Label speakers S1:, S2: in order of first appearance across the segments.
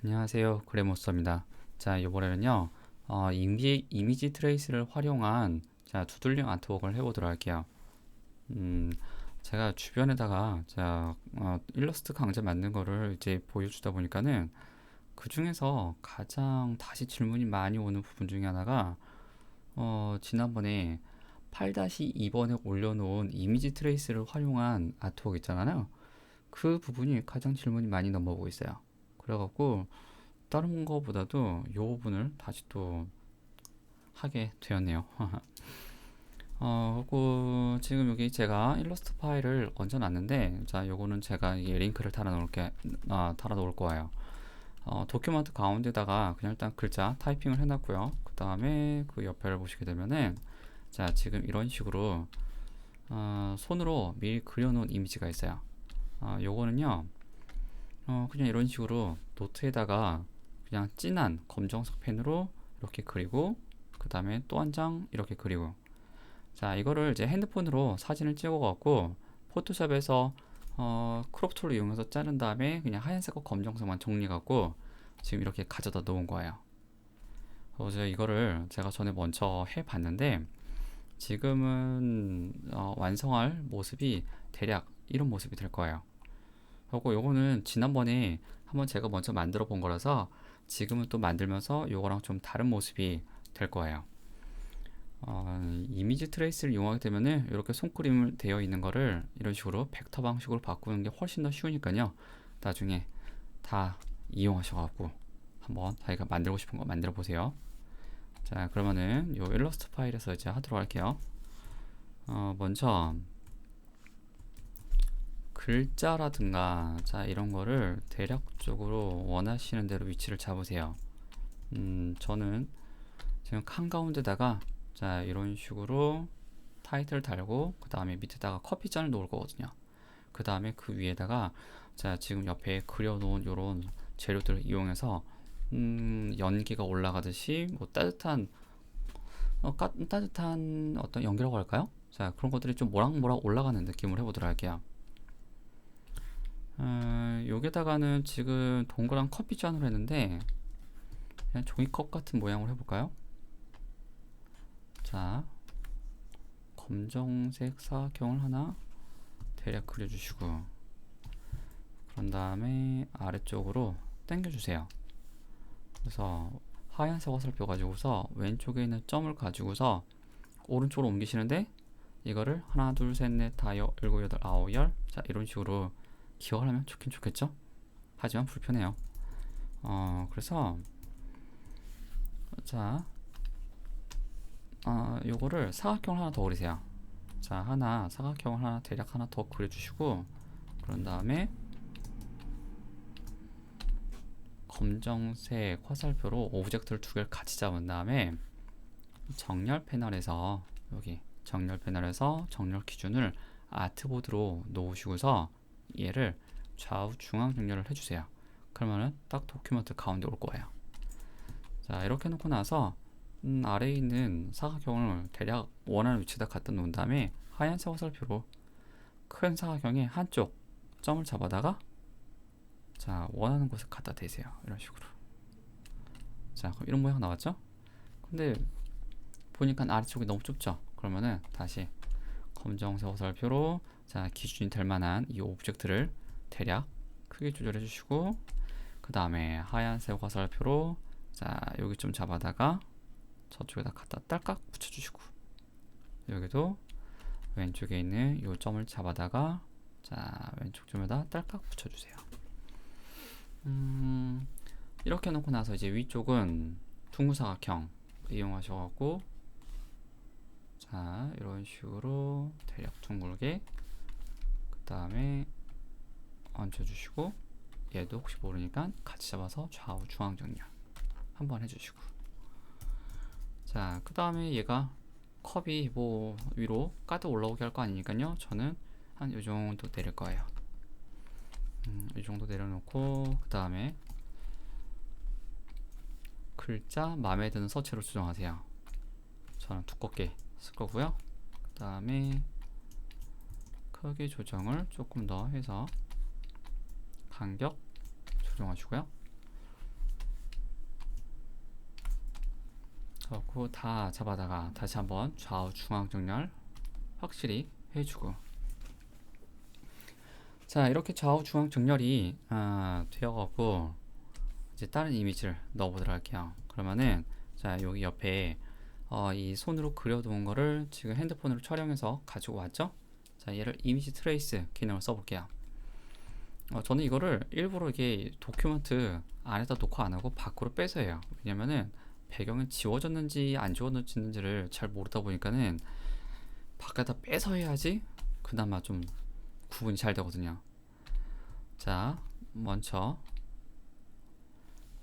S1: 안녕하세요. 그레모스입니다. 자, 이번에는요, 이미지 트레이스를 활용한 두들령 아트웍을 해보도록 할게요. 음, 제가 주변에다가 일러스트 강좌 만든 거를 이제 보여주다 보니까는 그 중에서 가장 다시 질문이 많이 오는 부분 중에 하나가 지난번에 8-2번에 올려놓은 이미지 트레이스를 활용한 아트웍 있잖아요. 그 부분이 가장 질문이 많이 넘어오고 있어요. 그래갖고 다른 거보다도 이 부분을 다시 또 하게 되었네요. 그리고 지금 여기 제가 일러스트 파일을 얹어놨는데, 자, 요거는 제가 이 링크를 달아 놓을 거예요. 도큐먼트 가운데다가 그냥 일단 글자 타이핑을 해놨고요. 그 다음에 그 옆에를 보시게 되면은, 자, 지금 이런 식으로 손으로 미리 그려놓은 이미지가 있어요. 요거는요, 그냥 이런 식으로 노트에다가 그냥 진한 검정색 펜으로 이렇게 그리고 그 다음에 또 한 장 이렇게 그리고, 자, 이거를 이제 핸드폰으로 사진을 찍어 갖고 포토샵에서 크롭 툴을 이용해서 자른 다음에 그냥 하얀색과 검정색만 정리해 갖고 지금 이렇게 가져다 놓은 거예요. 그래서 이거를 제가 전에 먼저 해 봤는데 지금은 완성할 모습이 대략 이런 모습이 될 거예요. 그리고 요거는 지난번에 한번 제가 먼저 만들어 본 거라서 지금은 또 만들면서 요거랑 좀 다른 모습이 될 거예요. 이미지 트레이스를 이용하게 되면은 이렇게 손그림을 되어 있는 거를 이런 식으로 벡터 방식으로 바꾸는 게 훨씬 더 쉬우니까요. 나중에 다 이용하셔갖고 한번 자기가 만들고 싶은 거 만들어 보세요. 자, 그러면은 요 일러스트 파일에서 이제 하도록 할게요. 먼저 글자라든가 자 이런 거를 대략적으로 원하시는 대로 위치를 잡으세요. 저는 지금 한가운데다가 자 이런 식으로 타이틀 달고 그 다음에 밑에다가 커피잔을 놓을 거거든요. 그 다음에 그 위에다가 자 지금 옆에 그려놓은 요런 재료들을 이용해서 연기가 올라가듯이 뭐 따뜻한 따뜻한 어떤 연기라고 할까요? 자 그런 것들이 좀 모락모락 올라가는 느낌을 해보도록 할게요. 여기다가는 지금 동그란 커피잔으로 했는데 그냥 종이컵 같은 모양으로 해볼까요? 자 검정색 사각형을 하나 대략 그려주시고 그런 다음에 아래쪽으로 당겨주세요. 그래서 하얀색 화살표 가지고서 왼쪽에 있는 점을 가지고서 오른쪽으로 옮기시는데 이거를 하나 둘셋넷 다섯 일곱 여덟 아홉 열 자 이런 식으로 기억을 하면 좋긴 좋겠죠? 하지만 불편해요. 그래서 자 요거를 사각형을 하나 더 그리세요. 자 사각형을 하나 대략 하나 더 그려주시고 그런 다음에 검정색 화살표로 오브젝트를 두 개를 같이 잡은 다음에 정렬 패널에서 여기 정렬 패널에서 정렬 기준을 아트보드로 놓으시고서 얘를 좌우 중앙 정렬을 해주세요. 그러면은 딱 도큐먼트 가운데 올 거예요. 자 이렇게 놓고 나서 아래에 있는 사각형을 대략 원하는 위치에다 갖다 놓은 다음에 하얀색 화살표로 큰 사각형의 한쪽 점을 잡아다가 자 원하는 곳에 갖다 대세요. 이런 식으로. 자 그럼 이런 모양 나왔죠? 근데 보니까 아래쪽이 너무 좁죠? 그러면은 다시 검정색 화살표로 자 기준이 될 만한 이 오브젝트를 대략 크게 조절해 주시고 그 다음에 하얀색 화살표로 자 여기 좀 잡아다가 저쪽에다 갖다 딸깍 붙여주시고 여기도 왼쪽에 있는 이 점을 잡아다가 자 왼쪽 점에다 딸깍 붙여주세요. 이렇게 놓고 나서 이제 위쪽은 둥글사각형 이용하셔갖고 자 이런 식으로 대략 둥글게 그 다음에 얹어주시고 얘도 혹시 모르니까 같이 잡아서 좌우 중앙 정렬 한번 해주시고 자 그 다음에 얘가 컵이 뭐 위로 가득 올라오게 할 거 아니니까요 저는 한 요정도 내릴 거예요. 이 정도 내려놓고 그 다음에 글자 마음에 드는 서체로 수정하세요. 저는 두껍게 쓸 거고요. 그 다음에 크기 조정을 조금 더 해서 간격 조정하시고요. 그렇고 다 잡아다가 다시 한번 좌우 중앙 정렬 확실히 해주고, 자 이렇게 좌우 중앙 정렬이 되어가고 이제 다른 이미지를 넣어보도록 할게요. 그러면은 자 여기 옆에 이 손으로 그려둔 거를 지금 핸드폰으로 촬영해서 가지고 왔죠. 자 얘를 이미지 트레이스 기능을 써볼게요. 저는 이거를 일부러 이게 도큐멘트 안에다 놓고 안하고 밖으로 빼서 해요. 왜냐면은 배경은 지워졌는지 안 지워졌는지를 잘 모르다 보니까는 밖에다 빼서 해야지 그나마 좀 구분이 잘 되거든요. 자 먼저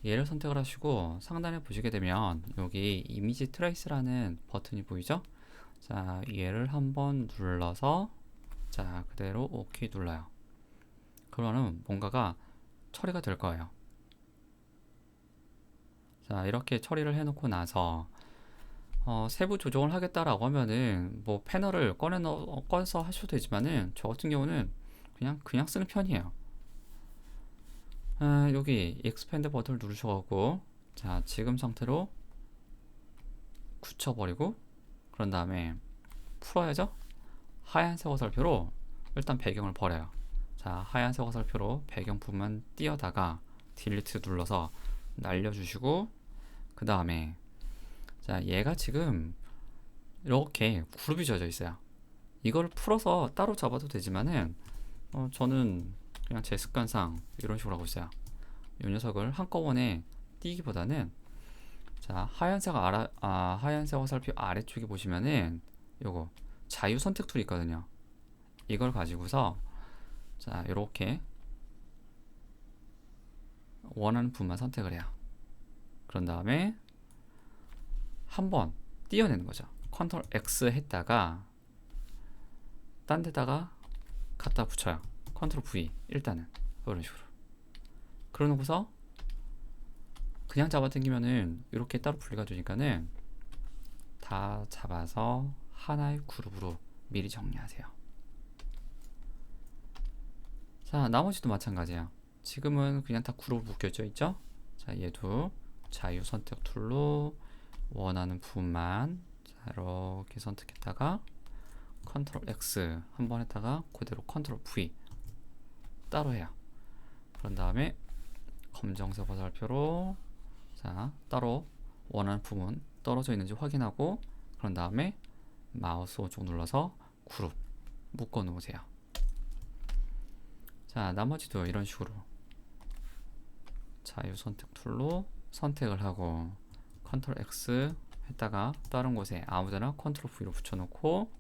S1: 얘를 선택을 하시고 상단에 보시게 되면 여기 이미지 트레이스라는 버튼이 보이죠. 자 얘를 한번 눌러서 자 그대로 OK 눌러요. 그러면 뭔가가 처리가 될 거예요. 자 이렇게 처리를 해놓고 나서 세부 조정을 하겠다라고 하면은 뭐 패널을 꺼내서 하셔도 되지만은 저 같은 경우는 그냥 쓰는 편이에요. 여기 expand 버튼을 누르셔가지고 자 지금 상태로 굳혀버리고 그런 다음에 풀어야죠. 하얀색 화살표로 일단 배경을 버려요. 자 하얀색 화살표로 배경 부분만 띄어다가 딜리트 눌러서 날려주시고 그 다음에 자 얘가 지금 이렇게 그룹이 져져 있어요. 이걸 풀어서 따로 잡아도 되지만은 저는 그냥 제 습관상 이런 식으로 하고 있어요. 이 녀석을 한꺼번에 띄기보다는 자 하얀색 하얀색 화살표 아래쪽에 보시면은 요거 자유 선택 툴이 있거든요. 이걸 가지고서 자 이렇게 원하는 부분만 선택을 해요. 그런 다음에 한번 띄어내는 거죠. 컨트롤 X 했다가 딴 데다가 갖다 붙여요. 컨트롤 V 일단은 이런 식으로. 그러고서 그냥 잡아당기면은 이렇게 따로 분리가 되니까는 다 잡아서 하나의 그룹으로 미리 정리하세요. 자 나머지도 마찬가지예요. 지금은 그냥 다 그룹 묶여져 있죠. 자 얘도 자유 선택 툴로 원하는 부분만 자 이렇게 선택했다가 컨트롤 X 한번 했다가 그대로 컨트롤 V 따로 해요. 그런 다음에 검정색 화살표로 자 따로 원하는 부분 떨어져 있는지 확인하고 그런 다음에 마우스 오른쪽 눌러서 그룹 묶어 놓으세요. 자 나머지도 이런 식으로 자유 선택 툴로 선택을 하고 컨트롤 X 했다가 다른 곳에 아무데나 컨트롤 V로 붙여놓고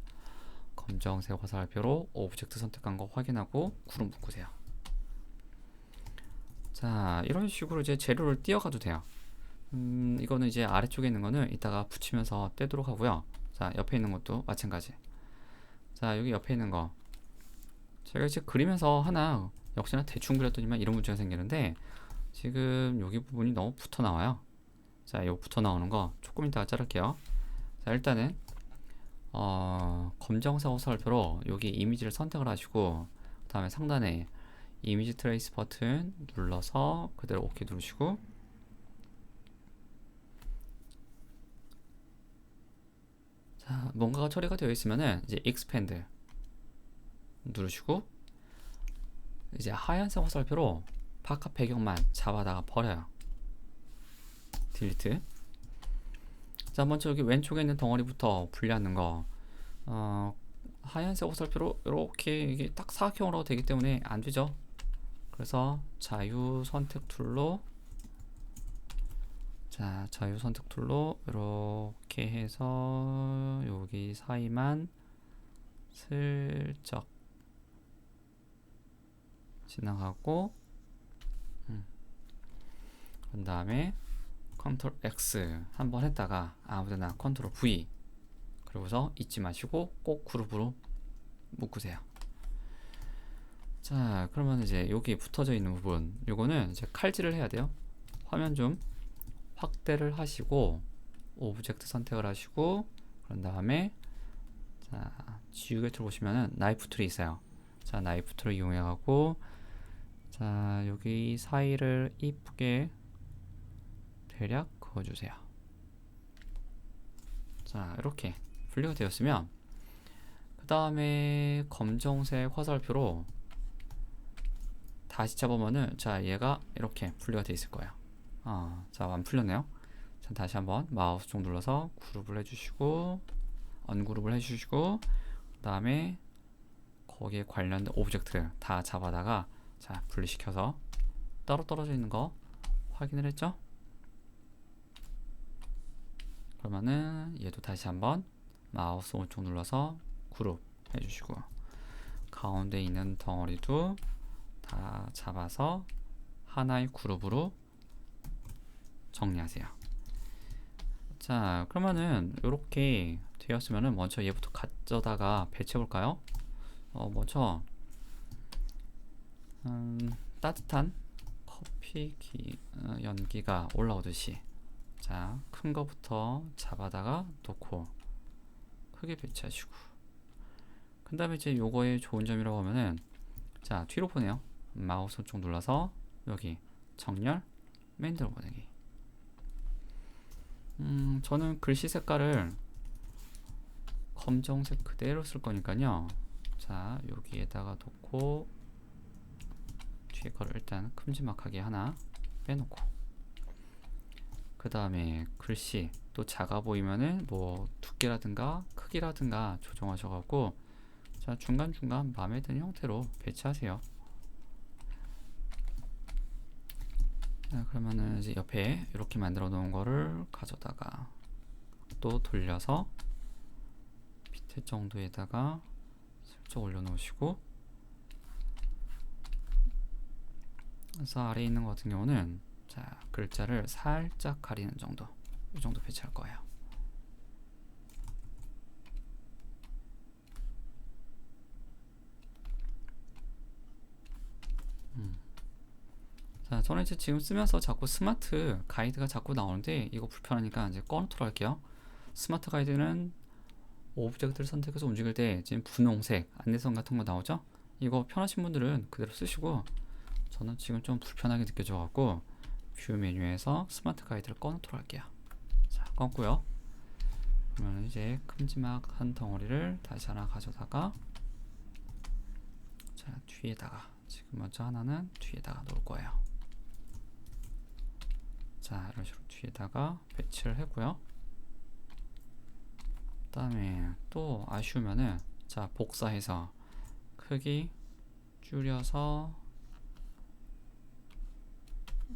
S1: 검정색 화살표로 오브젝트 선택한 거 확인하고 그룹 묶으세요. 자 이런 식으로 이제 재료를 띄어가도 돼요. 이거는 이제 아래쪽에 있는 거는 이따가 붙이면서 떼도록 하고요. 자 옆에 있는 것도 마찬가지. 자 여기 옆에 있는 거 제가 이제 그리면서 하나 역시나 대충 그렸더니만 이런 문제가 생기는데 지금 여기 부분이 너무 붙어 나와요. 자 요 붙어 나오는 거 조금 이따가 자를게요. 자 일단은 검정색 화살표로 여기 이미지를 선택을 하시고 그 다음에 상단에 이미지 트레이스 버튼 눌러서 그대로 OK 누르시고 자 뭔가가 처리가 되어 있으면은 이제 expand 누르시고 이제 하얀색 화살표로 바깥 배경만 잡아다가 버려요. 딜리트. 자 먼저 여기 왼쪽에 있는 덩어리부터 분리하는 거 하얀색 화살표로 이렇게 이게 딱 사각형으로 되기 때문에 안 되죠. 그래서 자유 선택 툴로 자 자유 선택 툴로 이렇게 해서 여기 사이만 슬쩍 지나가고 그 다음에 컨트롤 X 한번 했다가 아무데나 컨트롤 V 그리고서 잊지 마시고 꼭 그룹으로 묶으세요. 자 그러면 이제 여기 붙어져 있는 부분 요거는 이제 칼질을 해야 돼요. 화면 좀 확대를 하시고 오브젝트 선택을 하시고 그런 다음에 자 지우개 툴 보시면은 나이프 툴이 있어요. 자 나이프 툴을 이용해 가고 자 여기 사이를 이쁘게 대략 그어주세요. 자, 이렇게 분리가 되었으면 그 다음에 검정색 화살표로 다시 잡으면은 자, 얘가 이렇게 분리가 되어 있을 거예요. 자, 안 풀렸네요. 자, 다시 한번 마우스 쪽 눌러서 그룹을 해주시고 언그룹을 해주시고 그 다음에 거기에 관련된 오브젝트를 다 잡아다가 자, 분리시켜서 따로 떨어져 있는 거 확인을 했죠? 그러면은 얘도 다시 한번 마우스 오른쪽 눌러서 그룹 해주시고 가운데 있는 덩어리도 다 잡아서 하나의 그룹으로 정리하세요. 자, 그러면은 이렇게 되었으면은 먼저 얘부터 가져다가 배치해 볼까요? 먼저 따뜻한 커피 연기가 올라오듯이 자, 큰 거부터 잡아다가 놓고 크게 배치하시고 그 다음에 이제 요거의 좋은 점이라고 하면은 자, 뒤로 보내요. 마우스 쪽 눌러서 여기 정렬 맨들어 보내기. 저는 글씨 색깔을 검정색 그대로 쓸 거니까요. 자, 여기에다가 놓고 뒤에 거를 일단 큼지막하게 하나 빼놓고 그 다음에 글씨 또 작아 보이면은 뭐 두께라든가 크기라든가 조정하셔갖고 자, 중간중간 마음에 드는 형태로 배치하세요. 자, 그러면은 이제 옆에 이렇게 만들어 놓은 거를 가져다가 또 돌려서 밑에 정도에다가 슬쩍 올려 놓으시고 그래서 아래에 있는 것 같은 경우는 자, 글자를 살짝 가리는 정도 이 정도 배치할 거예요. 자, 저는 이제 지금 쓰면서 자꾸 스마트 가이드가 자꾸 나오는데 이거 불편하니까 이제 꺼놓도록 할게요. 스마트 가이드는 오브젝트를 선택해서 움직일 때 지금 분홍색 안내선 같은 거 나오죠? 이거 편하신 분들은 그대로 쓰시고 저는 지금 좀 불편하게 느껴져 갖고 뷰 메뉴에서 스마트 가이드를 꺼놓도록 할게요. 자, 꺼고요. 그러면 이제 큼지막한 덩어리를 다시 하나 가져다가 자, 뒤에다가 지금 먼저 하나는 뒤에다가 놓을 거예요. 자, 이런 식으로 뒤에다가 배치를 했고요. 그 다음에 또 아쉬우면은 자, 복사해서 크기 줄여서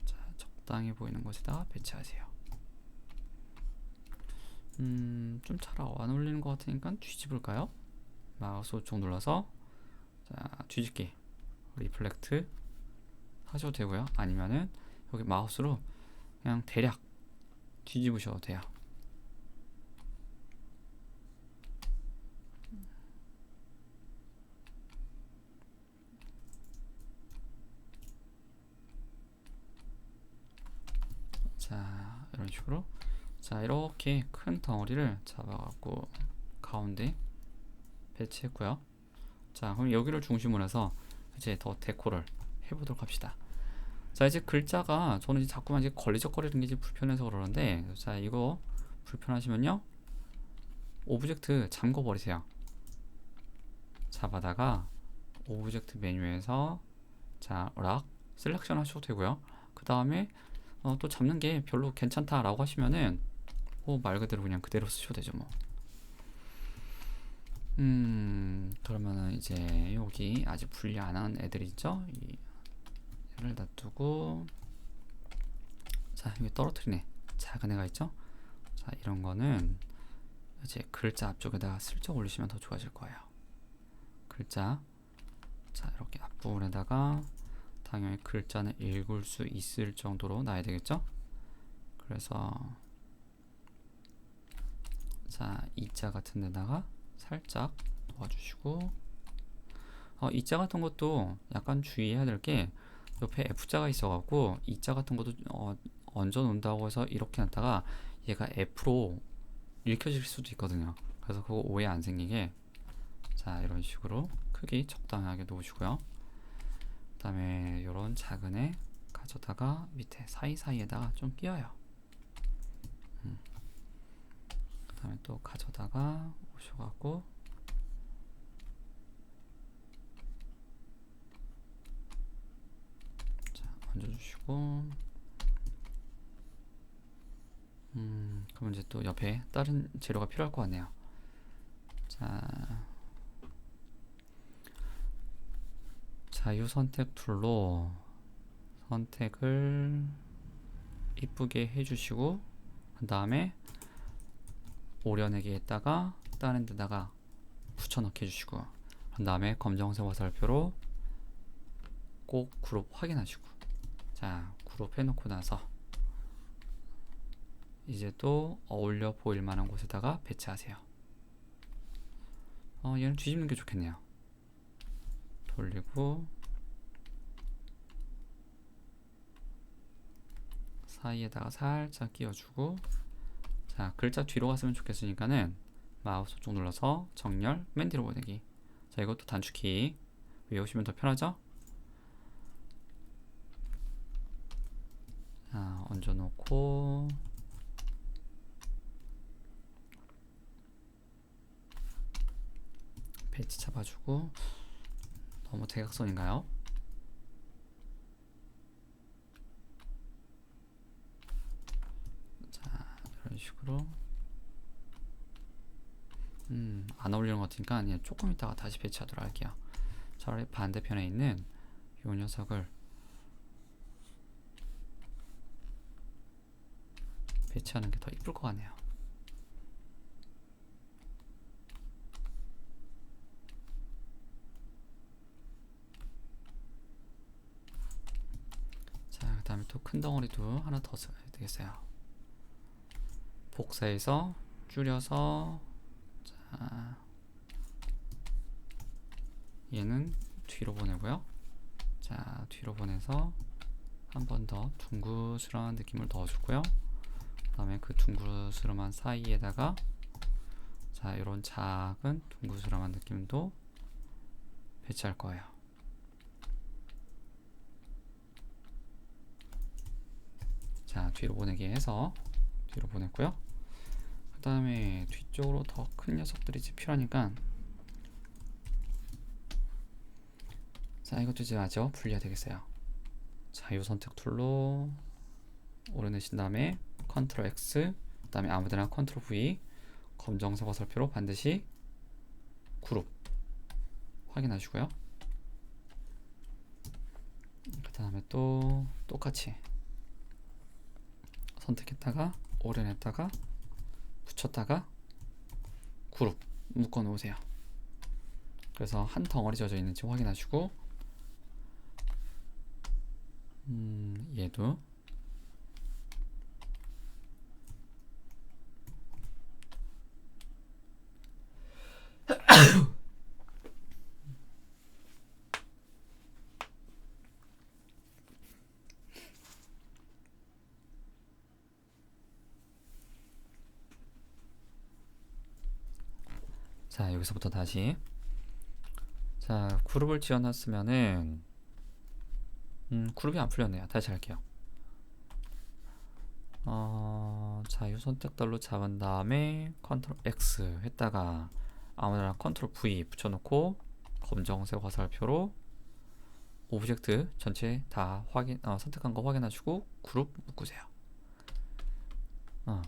S1: 자, 적당히 보이는 곳에다 배치하세요. 좀 잘 안 어울리는 것 같으니까 뒤집을까요? 마우스 오른쪽 눌러서 자, 뒤집기 리플렉트 하셔도 되고요. 아니면은 여기 마우스로 그냥 대략 뒤집으셔도 돼요. 자, 이런 식으로 자, 이렇게 큰 덩어리를 잡아갖고 가운데 배치했고요. 자, 그럼 여기를 중심으로 해서 이제 더 데코를 해보도록 합시다. 자, 이제 글자가 저는 이제 자꾸만 이제 걸리적거리는 게 이제 불편해서 그러는데 자, 이거 불편하시면요 오브젝트 잠궈 버리세요. 잡아다가 오브젝트 메뉴에서 자, 락 셀렉션 하셔도 되고요. 그 다음에 또 잡는 게 별로 괜찮다 라고 하시면은 말 그대로 그냥 그대로 쓰셔도 되죠 뭐. 그러면은 이제 여기 아직 분리 안 한 애들 있죠? 얘를 놔두고 자, 여기 떨어뜨리네 작은 애가 있죠? 자, 이런 거는 이제 글자 앞쪽에다가 슬쩍 올리시면 더 좋아질 거예요. 글자 자, 이렇게 앞부분에다가 당연히 글자는 읽을 수 있을 정도로 놔야 되겠죠? 그래서 자, 이자 같은 데다가 살짝 놓아주시고 이자 같은 것도 약간 주의해야 될 게 옆에 F자가 있어갖고 이자 같은 것도 얹어 놓는다고 해서 이렇게 놨다가 얘가 F로 읽혀질 수도 있거든요. 그래서 그거 오해 안 생기게 자, 이런 식으로 크기 적당하게 놓으시고요. 그 다음에 이런 작은 애 가져다가 밑에 사이사이에다가 좀 끼워요. 그 다음에 또 가져다가 오셔갖고 자 얹어주시고 그럼 이제 또 옆에 다른 재료가 필요할 것 같네요. 자 자유 선택 툴로 선택을 이쁘게 해주시고 그 다음에 오려내기에다가 다른 데다가 붙여넣기 해주시고 그 다음에 검정색 화살표로 꼭 그룹 확인하시고 자 그룹 해놓고 나서 이제 또 어울려 보일 만한 곳에다가 배치하세요. 얘는 뒤집는 게 좋겠네요. 돌리고 사이에다가 살짝 끼워주고 자 글자 뒤로 갔으면 좋겠으니까는 마우스 쪽 눌러서 정렬 맨 뒤로 보내기. 자 이것도 단축키 외우시면 더 편하죠? 자 얹어놓고 배치 잡아주고 너무 대각선인가요? 자 이런 식으로 안 어울리는 것 같으니까 아니, 조금 있다가 다시 배치하도록 할게요. 차라리 반대편에 있는 이 녀석을 배치하는 게 더 이쁠 것 같네요. 자, 그 다음에 또 큰 덩어리도 하나 더 써야 되겠어요. 복사해서 줄여서 자, 얘는 뒤로 보내고요. 자, 뒤로 보내서 한 번 더 둥그스러운 느낌을 넣어주고요. 그 다음에 그 둥그스름한 사이에다가 자, 이런 작은 둥그스름한 느낌도 배치할 거예요. 자, 뒤로 보내기 해서 뒤로 보냈고요. 그 다음에 뒤쪽으로 더 큰 녀석들이 필요하니까 자, 이것도 이제 아죠? 분리해야 되겠어요. 자유 선택 툴로 오려내신 다음에 컨트롤 X 그 다음에 아무데나 컨트롤 V 검정색 화살표로 반드시 그룹 확인하시고요. 그 다음에 또 똑같이 선택했다가 오려냈다가 붙였다가 그룹 묶어 놓으세요. 그래서 한 덩어리 젖어 있는지 확인하시고 얘도 자 여기서부터 다시 자 그룹을 지어놨으면은 그룹이 안 풀렸네요. 다시 할게요. 자유 선택달로 잡은 다음에 컨트롤 X 했다가 아무데나 컨트롤 V 붙여놓고 검정색 화살표로 오브젝트 전체 다 선택한 거 확인하시고 그룹 묶으세요.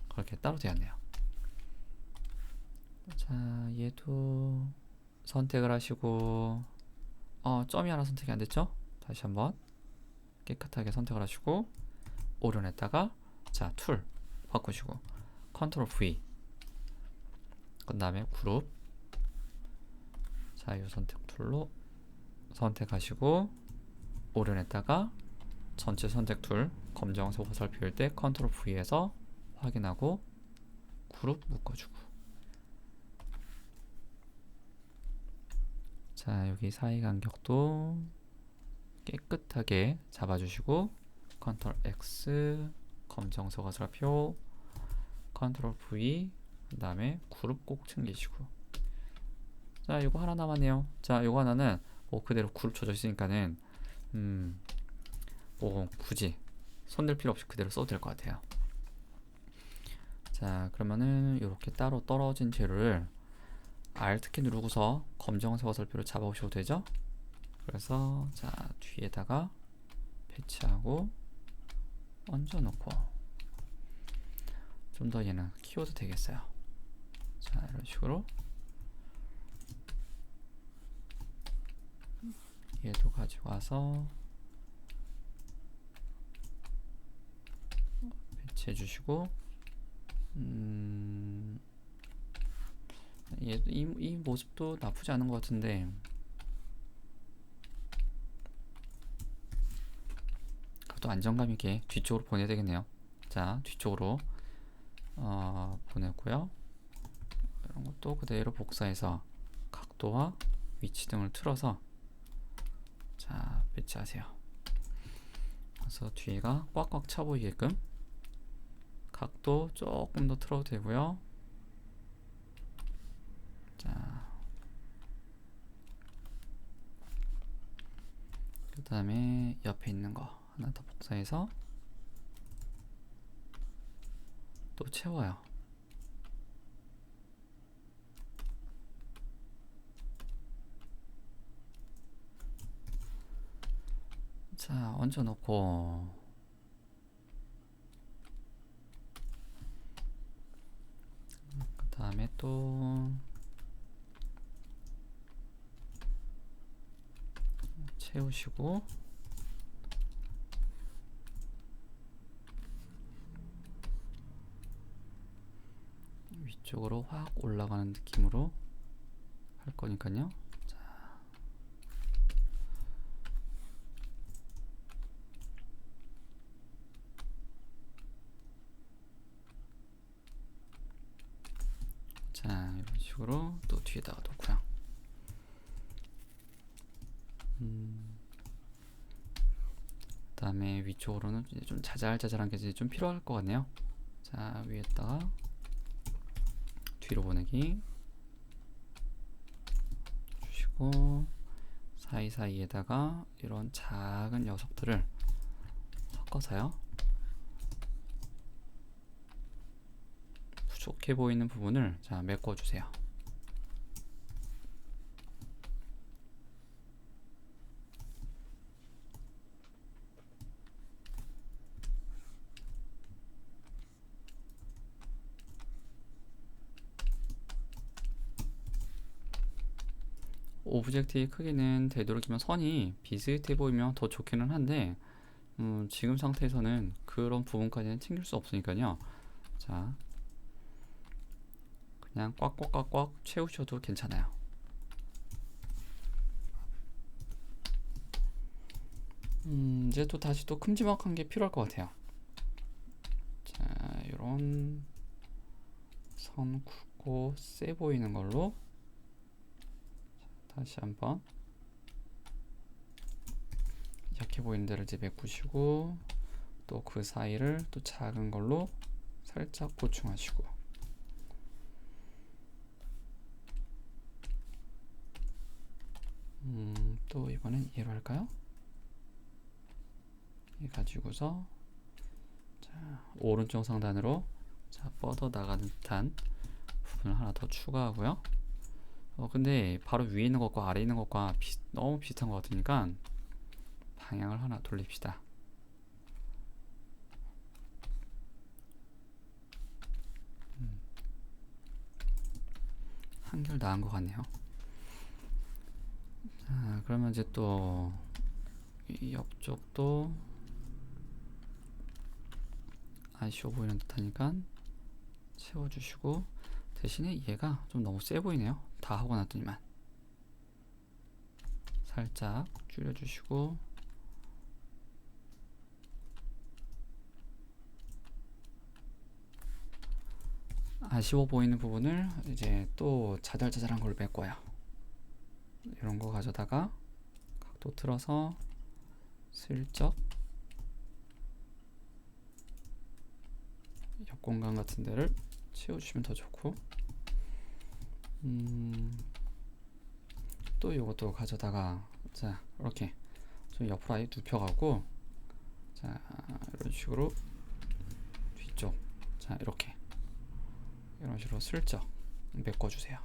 S1: 그렇게 따로 되었네요. 자 얘도 선택을 하시고 점이 하나 선택이 안 됐죠? 다시 한번 깨끗하게 선택을 하시고 오려냈다가 자 툴 바꾸시고 컨트롤 V 그 다음에 그룹 자유 선택 툴로 선택하시고 오려냈다가 전체 선택 툴 검정색 화살표일 때 컨트롤 V에서 확인하고 그룹 묶어주고 자 여기 사이 간격도 깨끗하게 잡아주시고 컨트롤 X 검정색 화살표 컨트롤 V 그 다음에 그룹 꼭 챙기시고 자 이거 하나 남았네요. 자 이거 하나는 뭐 그대로 그룹 쳐져 있으니까는 뭐 굳이 손댈 필요 없이 그대로 써도 될 것 같아요. 자, 그러면은 이렇게 따로 떨어진 재료를 Alt키 누르고서 검정색 어설표를 잡아오셔도 되죠. 그래서 자, 뒤에다가 배치하고 얹어놓고 좀 더 얘는 키워도 되겠어요. 자, 이런 식으로 얘도 가지고 와서 배치해 주시고 이 모습도 나쁘지 않은 것 같은데 또 안정감 있게 뒤쪽으로 보내야 되겠네요. 자, 뒤쪽으로 보냈고요. 이런 것도 그대로 복사해서 각도와 위치 등을 틀어서 자, 배치하세요. 그래서 뒤가 꽉꽉 차 보이게끔 각도 조금 더 틀어도 되고요. 자, 그 다음에 옆에 있는 거 하나 더 복사해서 또 채워요. 자, 얹어놓고 그 다음에 또 채우시고 위쪽으로 확 올라가는 느낌으로 할 거니까요. 자, 이런 식으로 또 뒤에다가 놓고요. 그 다음에 위쪽으로는 이제 좀 자잘자잘한 게 이제 좀 필요할 것 같네요. 자, 위에다가 뒤로 보내기 주시고 사이사이에다가 이런 작은 녀석들을 섞어서요. 부족해 보이는 부분을 자, 메꿔주세요. 오브젝트의 크기는 되도록이면 선이 비슷해 보이면 더 좋기는 한데 지금 상태에서는 그런 부분까지는 챙길 수 없으니까요. 자, 그냥 꽉꽉꽉꽉 채우셔도 괜찮아요. 이제 또 다시 또 큼지막한 게 필요할 것 같아요. 자, 이런 선 굵고 세 보이는 걸로 다시 한번 약해 보이는 데를 이제 메꾸시고 또 그 사이를 또 작은 걸로 살짝 보충하시고 또 이번엔 얘로 할까요? 이 가지고서 자, 오른쪽 상단으로 자, 뻗어 나가는 듯한 부분을 하나 더 추가하고요. 근데 바로 위에 있는 것과 아래 있는 것과 너무 비슷한 것 같으니까 방향을 하나 돌립시다. 한결 나은 것 같네요. 자, 그러면 이제 또 이 옆쪽도 아쉬워 보이는 듯하니까 채워주시고 대신에 얘가 좀 너무 세 보이네요. 다 하고 났더니만 살짝 줄여주시고 아쉬워 보이는 부분을 이제 또 자잘자잘한 걸 메꿔요. 이런 거 가져다가 각도 틀어서 슬쩍 옆 공간 같은 데를 채워주시면 더 좋고 또 이것도 가져다가 자, 이렇게 좀 옆으로 아예 눕혀가고 자, 이런 식으로 뒤쪽 자, 이렇게 이런 식으로 슬쩍 메꿔주세요.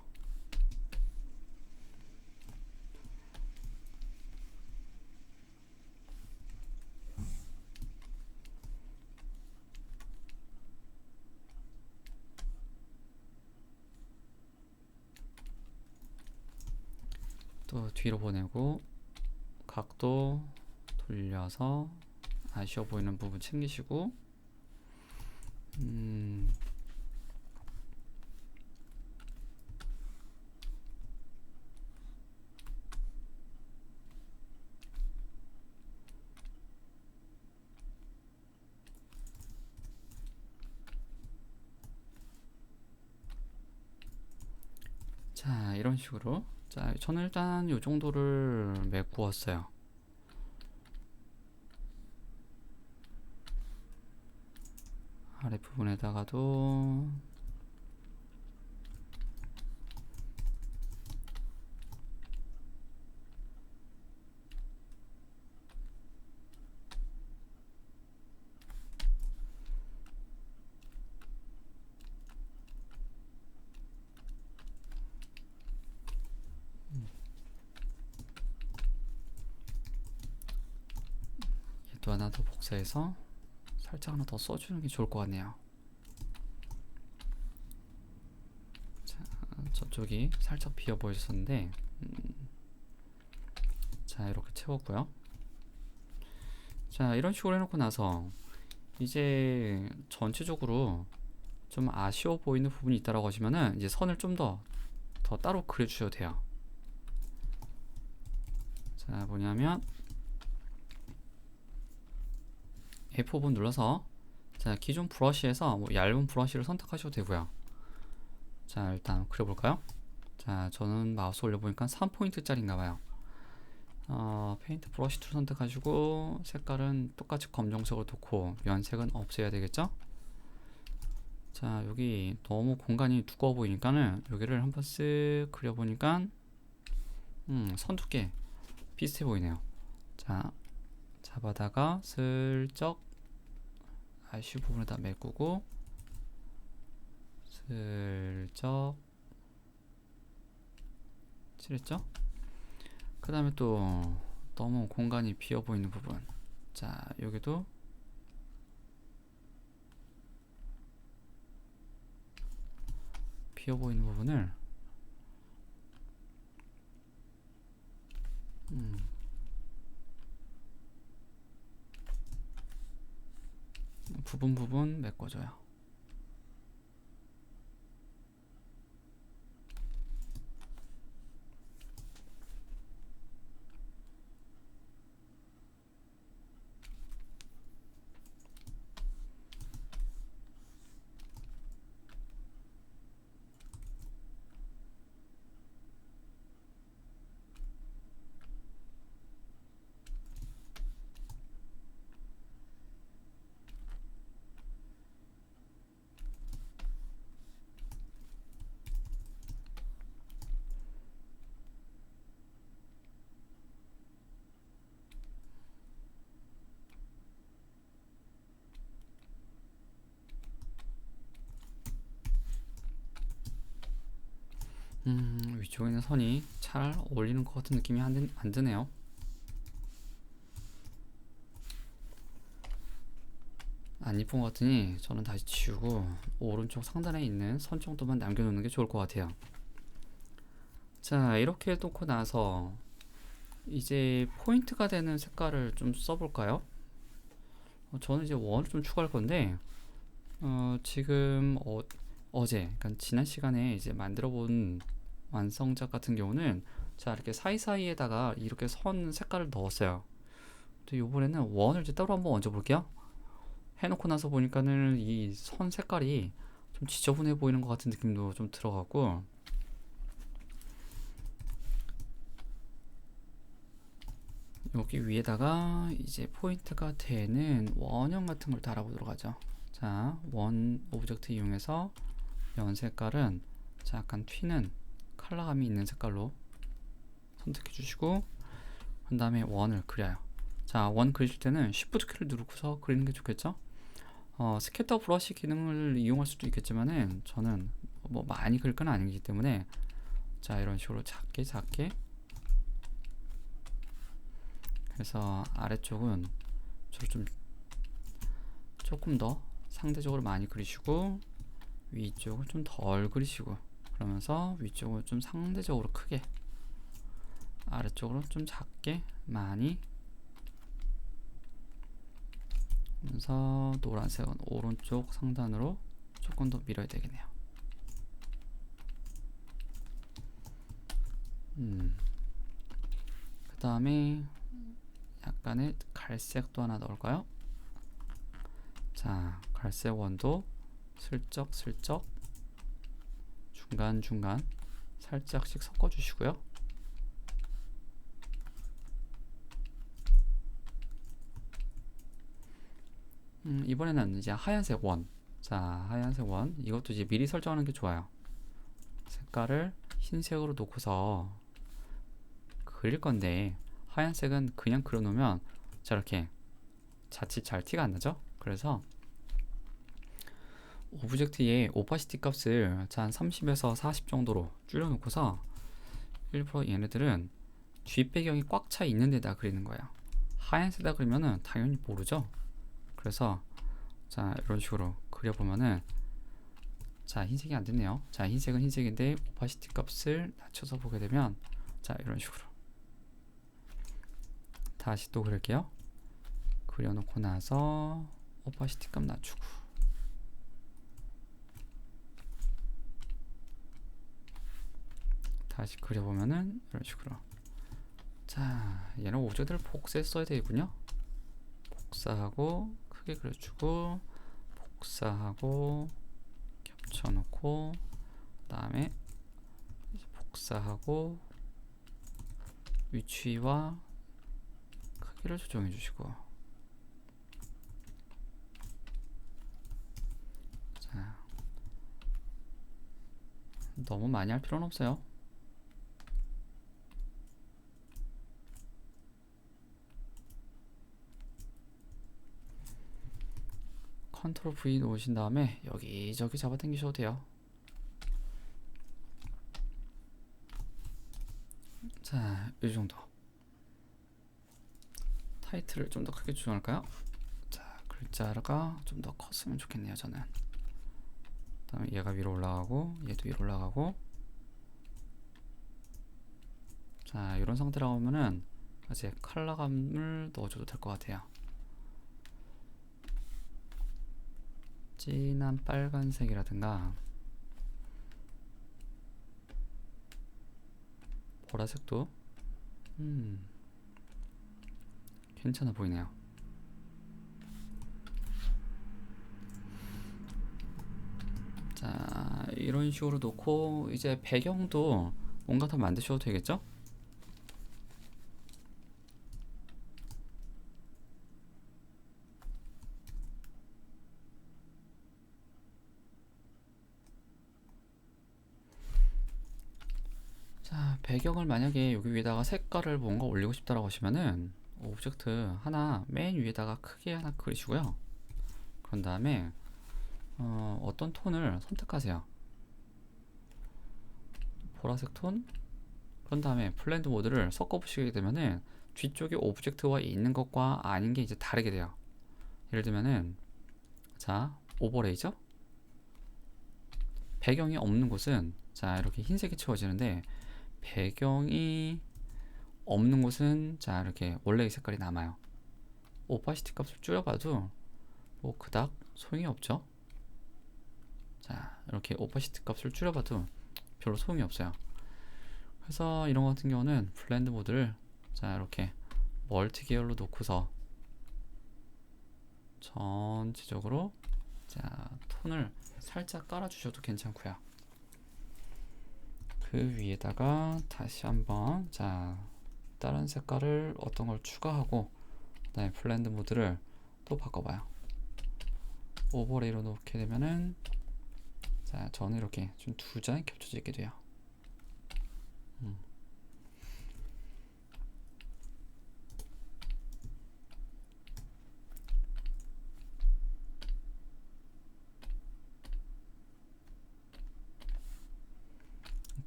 S1: 또 뒤로 보내고 각도 돌려서 아쉬워 보이는 부분 챙기시고 자, 이런 식으로. 자, 저는 일단 이 정도를 메꾸었어요. 아랫부분에다가도 얘도 하나 더 복사해서 살짝 하나 더 써주는 게 좋을 것 같네요. 자, 저쪽이 살짝 비어 보였었는데 자, 이렇게 채웠고요. 자, 이런 식으로 해놓고 나서 이제 전체적으로 좀 아쉬워 보이는 부분이 있다라고 하시면은 이제 선을 좀 더 따로 그려주셔도 돼요. 자, 뭐냐면 F5번 눌러서 자, 기존 브러쉬에서 뭐 얇은 브러쉬를 선택하셔도 되고요. 자, 일단 그려볼까요? 자, 저는 마우스 올려보니까 3포인트짜리인가봐요. 페인트 브러쉬 툴 선택하시고 색깔은 똑같이 검정색으로 놓고 연색은 없애야 되겠죠? 자, 여기 너무 공간이 두꺼워 보이니까는 여기를 한번 쓱 그려보니까 선 두께 비슷해 보이네요. 자, 잡아다가 슬쩍 아쉬운 부분에다 메꾸고 슬쩍 칠했죠? 그 다음에 또 너무 공간이 비어 보이는 부분, 자, 여기도 비어 보이는 부분을 부분 메꿔줘요. 위쪽에 있는 선이 잘 어울리는 것 같은 느낌이 안 드네요. 안 이쁜 것 같으니 저는 다시 지우고 오른쪽 상단에 있는 선 정도만 남겨놓는 게 좋을 것 같아요. 자, 이렇게 놓고 나서 이제 포인트가 되는 색깔을 좀 써볼까요? 저는 이제 원을 좀 추가할 건데 지금 어제, 그러니까 지난 시간에 이제 만들어본 완성작 같은 경우는 자, 이렇게 사이사이에다가 이렇게 선 색깔을 넣었어요. 근데 이번에는 원을 이제 따로 한번 얹어 볼게요. 해놓고 나서 보니까는 이 선 색깔이 좀 지저분해 보이는 것 같은 느낌도 좀 들어가고, 여기 위에다가 이제 포인트가 되는 원형 같은 걸 달아보도록 하죠. 자, 원 오브젝트 이용해서 연 색깔은 자, 약간 튀는 컬러감이 있는 색깔로 선택해 주시고 그 다음에 원을 그려요. 자, 원 그리실 때는 Shift 키를 누르고서 그리는 게 좋겠죠? 스캐터 브러쉬 기능을 이용할 수도 있겠지만은 저는 뭐 많이 그릴 건 아니기 때문에 자 이런 식으로 작게 작게 해서 아래쪽은 좀 조금 더 상대적으로 많이 그리시고 위쪽을 좀 덜 그리시고 그러면서 위쪽을 좀 상대적으로 크게 아래쪽으로 좀 작게 많이 그래서 노란색은 오른쪽 상단으로 조금 더 밀어야 되겠네요. 그 다음에 약간의 갈색도 하나 넣을까요? 자, 갈색 원도 슬쩍 중간중간 살짝씩 섞어 주시고요. 이번에는 이제 하얀색 원. 자, 하얀색 원. 이것도 이제 미리 설정하는 게 좋아요. 색깔을 흰색으로 놓고서 그릴 건데 하얀색은 그냥 그려 놓으면 저렇게 자칫 잘 티가 안 나죠? 그래서 오브젝트의 오파시티 값을 한 30에서 40 정도로 줄여 놓고서 일부러 얘네들은 뒷배경이 꽉 차 있는 데다 그리는 거예요. 하얀색에다 그리면은 당연히 모르죠. 그래서 자 이런 식으로 그려보면은 자 흰색이 안 됐네요. 자 흰색은 흰색인데 오파시티 값을 낮춰서 보게 되면 자 이런 식으로 다시 또 그릴게요. 그려놓고 나서 오파시티 값 낮추고 다시 그려보면은 이런 식으로 자 얘는 오브젝트를 복사했어야 되겠군요. 복사하고 크게 그려주고 복사하고 겹쳐놓고 그 다음에 복사하고 위치와 크기를 조정해 주시고 자 너무 많이 할 필요는 없어요. 컨트롤 V 놓으신 다음에 여기저기 잡아 당기셔도 돼요. 자, 이 정도. 타이틀을 좀 더 크게 조정할까요? 자, 글자가 좀 더 컸으면 좋겠네요, 저는. 그다음에 얘가 위로 올라가고, 얘도 위로 올라가고. 자, 이런 상태로 하면은 이제 컬러감을 넣어줘도 될 것 같아요. 진한 빨간색이라든가 보라색도 괜찮아 보이네요. 자 이런 식으로 놓고 이제 배경도 뭔가 더 만드셔도 되겠죠? 자 배경을 만약에 여기 위에다가 색깔을 뭔가 올리고 싶다라고 하시면은 오브젝트 하나 맨 위에다가 크게 하나 그리시고요. 그런 다음에 어떤 톤을 선택하세요. 보라색 톤. 그런 다음에 블렌드 모드를 섞어 보시게 되면은 뒤쪽에 오브젝트와 있는 것과 아닌 게 이제 다르게 돼요. 예를 들면은 자 오버레이죠. 배경이 없는 곳은 자 이렇게 흰색이 채워지는데 배경이 없는 곳은 자 이렇게 원래의 색깔이 남아요. 오파시티 값을 줄여봐도 뭐 그닥 소용이 없죠. 자 이렇게 오파시티 값을 줄여봐도 별로 소용이 없어요. 그래서 이런 것 같은 경우는 블렌드 모드를 자 이렇게 멀티 계열로 놓고서 전체적으로 자 톤을 살짝 깔아 주셔도 괜찮고요. 그 위에다가 다시 한번 자 다른 색깔을 어떤 걸 추가하고 그다음에 블렌드 모드를 또 바꿔봐요. 오버레이로 놓게 되면은 자 저는 이렇게 좀 두 장이 겹쳐져 있게 돼요.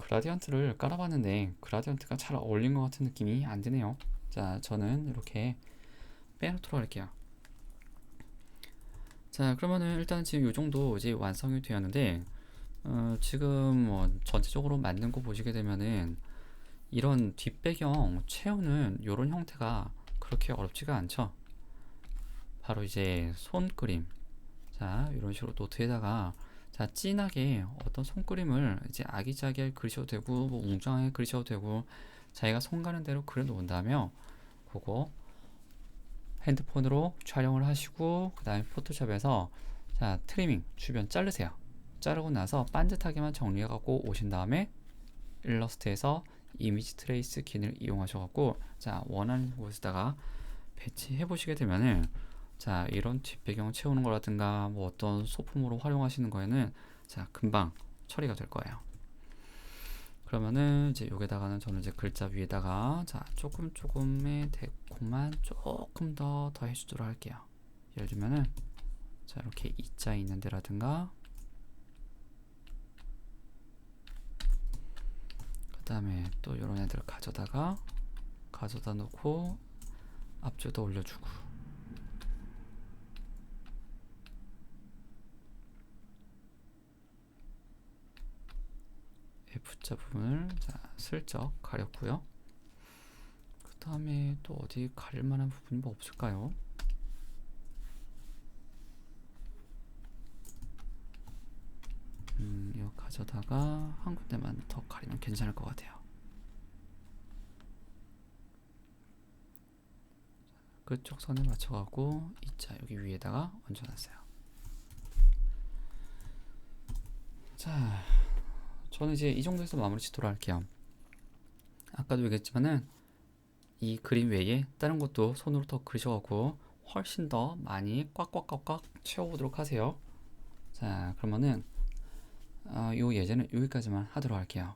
S1: 그라디언트를 깔아봤는데 그라디언트가 잘 어울린 것 같은 느낌이 안 드네요. 자, 저는 이렇게 빼놓도록 할게요. 자, 그러면은 일단 지금 이 정도 이제 완성이 되었는데 지금 뭐 전체적으로 만든 거 보시게 되면은 이런 뒷배경 채우는 이런 형태가 그렇게 어렵지가 않죠. 바로 이제 손그림. 자, 이런 식으로 노트에다가 자, 진하게 어떤 손그림을 이제 아기자기하게 그리셔도 되고 뭐 웅장하게 그리셔도 되고 자기가 손 가는 대로 그려 놓은다며 그거 핸드폰으로 촬영을 하시고 그 다음에 포토샵에서 자, 트리밍 주변 자르세요. 자르고 나서 반듯하게만 정리해 갖고 오신 다음에 일러스트에서 이미지 트레이스 기능을 이용하셔 갖고 자, 원하는 곳에다가 배치해 보시게 되면은 자, 이런 뒷배경 채우는 거라든가 뭐 어떤 소품으로 활용하시는 거에는 자, 금방 처리가 될 거예요. 그러면은 이제 여기다가는 저는 이제 글자 위에다가 자, 조금의 데코만 조금 더 해주도록 할게요. 예를 들면은 자, 이렇게 이자 있는 데라든가 그 다음에 또 이런 애들 가져다 놓고 앞줄도 올려주고 F자 부분을 자, 슬쩍 가렸고요. 그 다음에 또 어디 가릴 만한 부분이 뭐 없을까요? 이거 가져다가 한 군데만 더 가리면 괜찮을 것 같아요. 끝쪽 선에 맞춰가고 이자 여기 위에다가 얹어놨어요. 자, 저는 이제 이 정도에서 마무리 짓도록 할게요. 아까도 얘기했지만은 이 그림 외에 다른 것도 손으로 더 그리셔가지고 훨씬 더 많이 꽉꽉꽉꽉 채워보도록 하세요. 자, 그러면은 요 예제는 여기까지만 하도록 할게요.